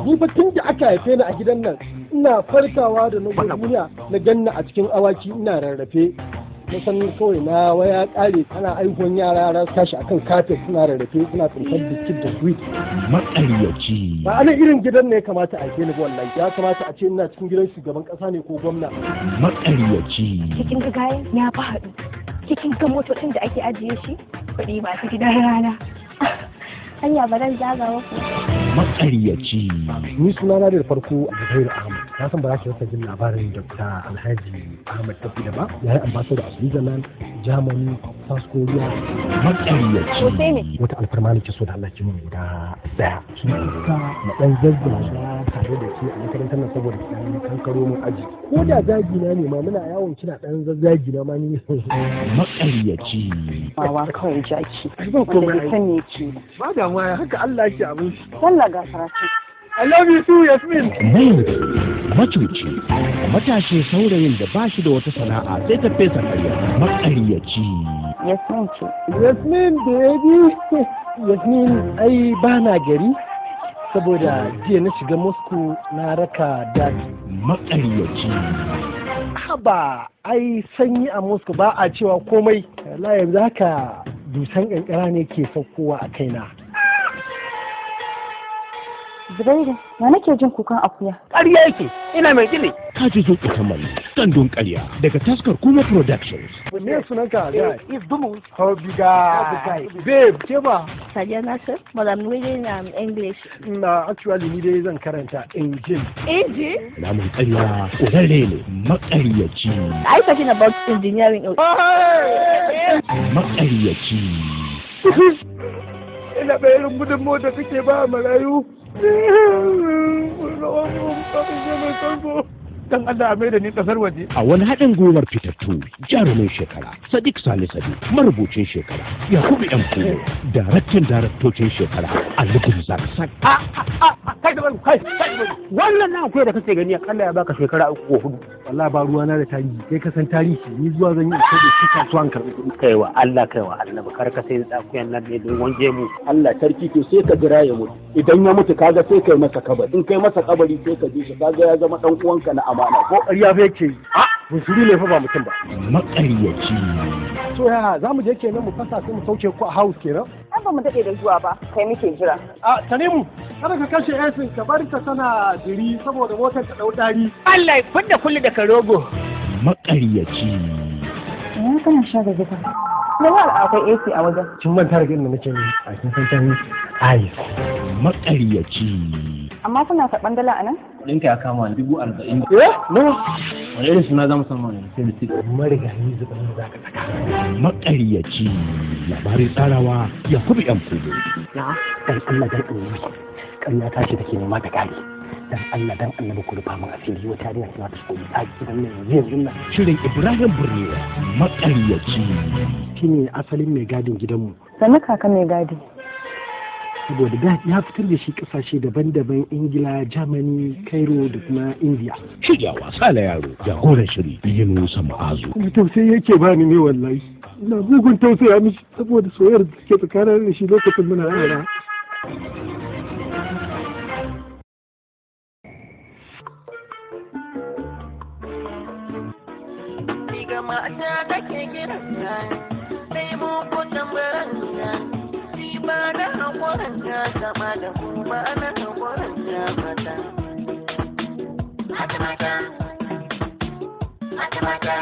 Ni fa tun da aka haife ni a gidan nan ina farkawa da na duniya na ganna a cikin awaki ina rarrafe. Na san kawai na waya kare ana aihuwan yara su tashi akan kafet suna rarrafe suna tsintar biskit da sweet. Maƙaryaci. Ba ana irin gidan ne ya kamata a ni wallahi ya kamata a ce ina cikin gidan shugaban ƙasa ne ko gwamna. Maƙaryaci. Cikin gagayen ya fi haɗu. Cikin ga motocin da ake ajiye shi kuɗi masu gidan rana. Hanya ba zan zaga waku. Maƙaryaci. Ni sunana da farko Zubairu Ahmad. Na san ba za ki rasa jin labarin Dr. Alhaji Ahmad Tafi da ba. Ya yi ambassador a Switzerland, Germany, South Korea. Maƙaryaci. Sosai ne. Wata alfarma ne ke so da Allah ki mun guda ɗaya. Ki isa na ɗan zazzala tare da ke a makarantar nan saboda ki ɗan kankaro mun aji. Ko da zagi na ne ma muna yawon kina ɗan zazzagi na ma ni. Maƙaryaci. Wawa kawai jaki. Ba komai ai. Sani ke. Ba damuwa haka Allah ke abin shi. Sallah ga karatu. I love you too, Yasmin. Macuci, matashi saurayin da ba shi da wata sana'a sai ta fesa karya. Maƙaryaci. Yasmin ce. Yasmin baby. Yasmin ai ba na gari saboda jiya na shiga Moscow na raka dad. Maƙaryaci. Haba ai sanyi a Moscow ba a cewa komai. La yanzu haka dusan kankara ne ke saukowa a kaina. Zubairu, ya nake jin kukan akuya? Ƙarya yake, ina mai gini. Ka ji zo kamar gandun ƙarya daga taskar kuma productions. Me sunanka guy? Is Dumu. Hobiga. Babe, ke ba? Sadiya Nasir, Madam reading English. Na actually ni dai zan karanta engine. Engine? Namun ƙarya ƙurarre ne. Maƙaryaci. Are you talking about engineering? Maƙaryaci. Ina bayanin gudun mota kake ba marayu. Dan Allah a mai da ni kasar waje. A wani haɗin gwiwar fitattu jarumin shekara Sadiq Sani Sadiq marubucin shekara Yakubu M. Kumo daraktocin shekara Ali Gumzak Sak. Kai wannan na akwai da kake gani akalla ya baka shekara 3 ko 4. Wallahi ba ruwa na da tarihi kai ka san tarihi ni zuwa zan yi sai da shi kasuwan karɓi kuɗi. Kaiwa Allah ba kar ka sai da akuyan nan ne don wange mu. Allah sarki to sai ka jira ya mutu. Idan ya mutu kaga sai kai masa kabari. In kai masa kabari sai ka ji shi kaga ya zama dan uwanka na amana ko ƙarya fa yake yi. Bunsuru ne fa ba mutum ba. Maƙaryaci. So ya za mu je kenan mu fasa sai mu sauke ku a house kenan? An ba mu daɗe da zuwa ba, kai muke jira. Tanimu, kada ka kashe yasin ka bari ta sana diri saboda motar ta ɗau ɗari. Allah ya fidda kullu da karogo. Maƙaryaci. Ya kana sha da zuka. Da wal akwai AC a wajen. Kin manta da gidan da nake yi a kin san tani ice. Maƙaryaci. Amma kuna karɓan dala a nan? Ɗinka ya kama 40,000. No. Wani irin suna za mu san wani sai da shi. Marigayi zuba da za ka saka. Maƙaryaci. Labarin tsarawa Yakubu M. Kumo. Na. Dan Allah dan annabi. Ƙarya ta ce take nema ta kare. Dan Allah dan annabi ku rufa min asiri wata yarinya tana ta shigo ta gidan nan yanzu nan. Shirin Ibrahim Burnewa. Maƙaryaci. Shine asalin mai gadin gidanmu. Sannu kaka mai gadi. Saboda da ya fitar da shi kasashe daban-daban Ingila, Germany, Cairo da kuma India. Shiryawa Sale Yaro jagoran shiri Yunusa Ma'azu. Kuma tausayi yake bani ne wallahi. Ina mugun tausaya mishi saboda soyayyar da take tsakanin da shi lokacin muna yara. Diga mata take kiranta, sai mu kutan baranta. Ba da haƙurin ta sama da kuma ana haƙurin ta mata. Mata mata, mata mata.